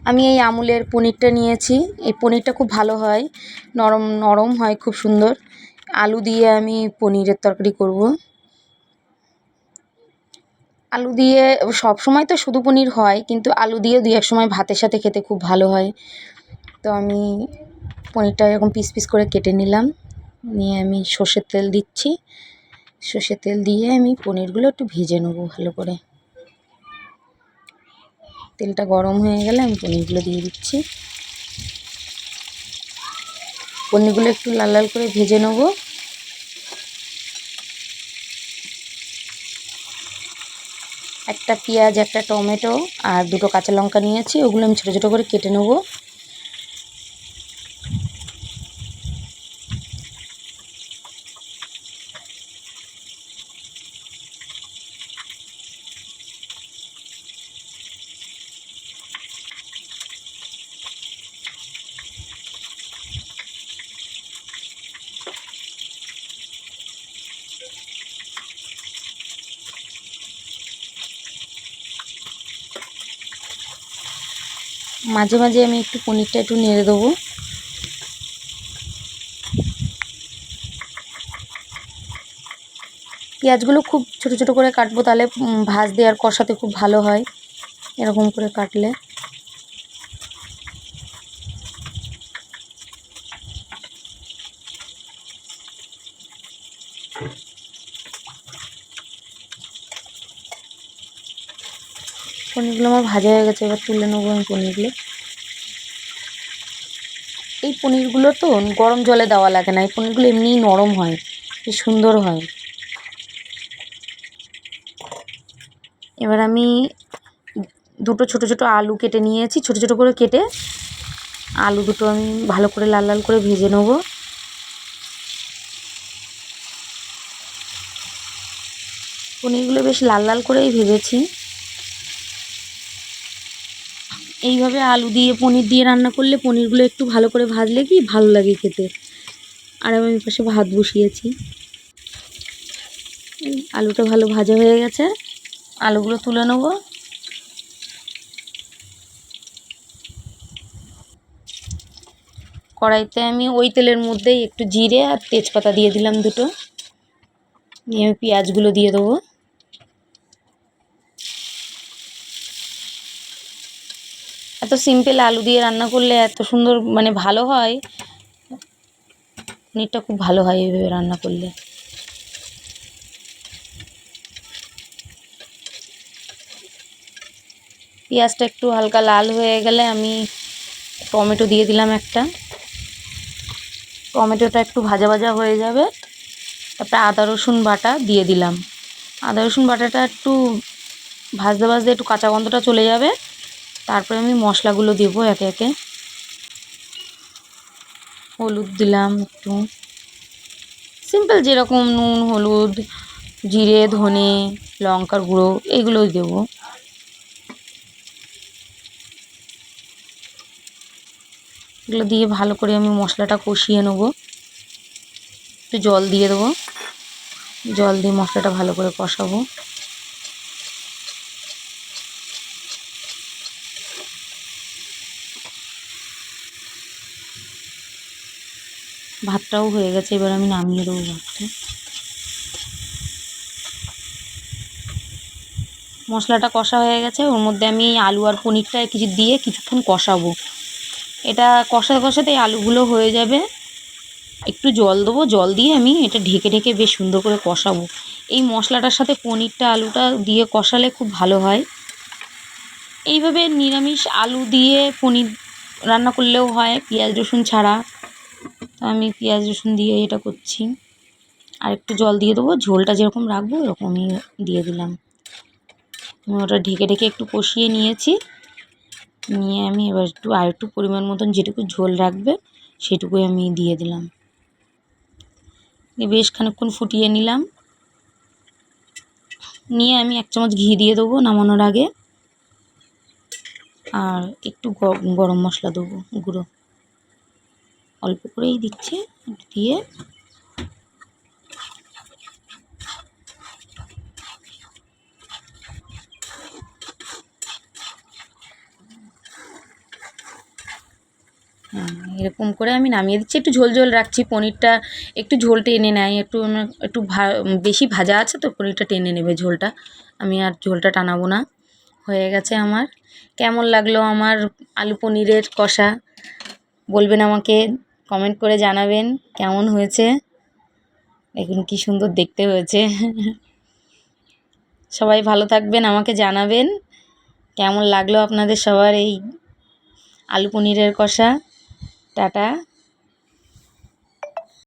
আমি এই আমুলের পনিরটা নিয়েছি। এই পনিরটা খুব ভালো হয়, নরম নরম হয়, খুব সুন্দর। আলু দিয়ে আমি পনিরের তরকারি করব। আলু দিয়ে সব সময় তো শুধু পনির হয়, কিন্তু আলু দিয়েও দুই এক সময় ভাতের সাথে খেতে খুব ভালো হয়। তো আমি পনিরটা এরকম পিস পিস করে কেটে নিলাম, নিয়ে আমি সর্ষের তেল দিচ্ছি। সর্ষের তেল দিয়ে আমি পনিরগুলো একটু ভেজে নেব ভালো করে। তেলটা গরম হয়ে গেলে আমি পনিরগুলো দিয়ে দিচ্ছি। পনিরগুলো একটু লাল লাল করে ভেজে নেব। একটা পেঁয়াজ, একটা টমেটো আর দুটো কাঁচা লঙ্কা নিয়েছি, ওগুলো আমি ছোটো ছোটো করে কেটে নেব। মাঝে মাঝে আমি একটু পনিরটা একটু নেড়ে দেবো। পেঁয়াজগুলো খুব ছোটো ছোটো করে কাটবো, তাহলে ভাজতে আর কষাতে খুব ভালো হয় এরকম করে কাটলে। পনিরগুলো আমার ভাজা হয়ে গেছে, এবার তুলে নেবো আমি পনিরগুলো। এই পনিরগুলো তো গরম জলে দেওয়া লাগে না, এই পনিরগুলো এমনিই নরম হয়, বেশ সুন্দর হয়। এবার আমি দুটো ছোটো ছোটো আলু কেটে নিয়েছি, ছোটো ছোটো করে কেটে আলু দুটো আমি ভালো করে লাল লাল করে ভেজে নেব। পনিরগুলো বেশ লাল লাল করেই ভেজেছি। এইভাবে আলু দিয়ে পনির দিয়ে রান্না করলে পনিরগুলো একটু ভালো করে ভাজলে কি ভালো লাগে খেতে। আর আমি পাশে ভাত বসিয়েছি। আলুটা ভালো ভাজা হয়ে গেছে, আলুগুলো তুলে নেব। কড়াইতে আমি ওই তেলের মধ্যেই একটু জিরে আর তেজপাতা দিয়ে দিলাম দুটো, নিয়ে আমি পেঁয়াজগুলো দিয়ে দেবো। এত সিম্পল আলু দিয়ে রান্না করলে এত সুন্দর মানে ভালো হয়, পনিরটা খুব ভালো হয় এইভাবে রান্না করলে। পেঁয়াজটা একটু হালকা লাল হয়ে গেলে আমি টমেটো দিয়ে দিলাম একটা। টমেটোটা একটু ভাজা ভাজা হয়ে যাবে, তারপরে আদা রসুন বাটা দিয়ে দিলাম। আদা রসুন বাটাটা একটু ভাজতে ভাজতে একটু কাঁচা গন্ধটা চলে যাবে, তারপরে আমি মশলাগুলো দেবো একে একে। হলুদ দিলাম একটু, সিম্পল যেরকম নুন, হলুদ, জিরে, ধনে, লঙ্কার গুঁড়ো এইগুলোই দেবো। এগুলো দিয়ে ভালো করে আমি মশলাটা কষিয়ে নেব। একটু জল দিয়ে দেবো, জল দিয়ে মশলাটা ভালো করে কষাবো। ভাতটাও হয়ে গেছে, এবার আমি নামিয়ে দেবো ভাতটা। মশলাটা কষা হয়ে গেছে, ওর মধ্যে আমি আলু আর পনিরটা কিছু দিয়ে কিছুক্ষণ কষাবো। এটা কষাতে কষাতে আলুগুলো হয়ে যাবে। একটু জল দেবো, জল দিয়ে আমি এটা ঢেকে ঢেকে বেশ সুন্দর করে কষাবো। এই মশলাটার সাথে পনিরটা আলুটা দিয়ে কষালে খুব ভালো হয়। এইভাবে নিরামিষ আলু দিয়ে পনির রান্না করলেও হয়, পেঁয়াজ রসুন ছাড়া। তো আমি পেঁয়াজ রসুন দিয়ে এটা করছি। আর একটু জল দিয়ে দেবো, ঝোলটা যেরকম রাখবো এরকমই দিয়ে দিলাম। ওটা ঢেকে ঢেকে একটু কষিয়ে নিয়েছি, নিয়ে আমি এবার একটু পরিমাণ মতন যেটুকু ঝোল রাখবে সেটুকুই আমি দিয়ে দিলাম। বেশ খানিকক্ষণ ফুটিয়ে নিলাম, নিয়ে আমি 1 চামচ ঘি দিয়ে দেবো নামানোর আগে। আর একটু গরম মশলা দেবো গুঁড়ো, অল্প করেই দিচ্ছি, দিয়ে এরকম করে আমি নামিয়ে দিচ্ছি, একটু ঝোল ঝোল রাখছি, পনিরটা একটু ঝোল টেনে নেয়, একটু বেশি ভাজা আছে তো পনিরটা টেনে নেবে ঝোলটা, আমি আর ঝোলটা টানাবো না। হয়ে গেছে আমার। কেমন লাগলো আমার আলু পনিরের কষা বলবেন, আমাকে কমেন্ট করে জানাবেন কেমন হয়েছে। দেখুন কি সুন্দর দেখতে হয়েছে। সবাই ভালো থাকবেন, আমাকে জানাবেন কেমন লাগলো আপনাদের সবার এই আলু পনিরের কষা। টাটা।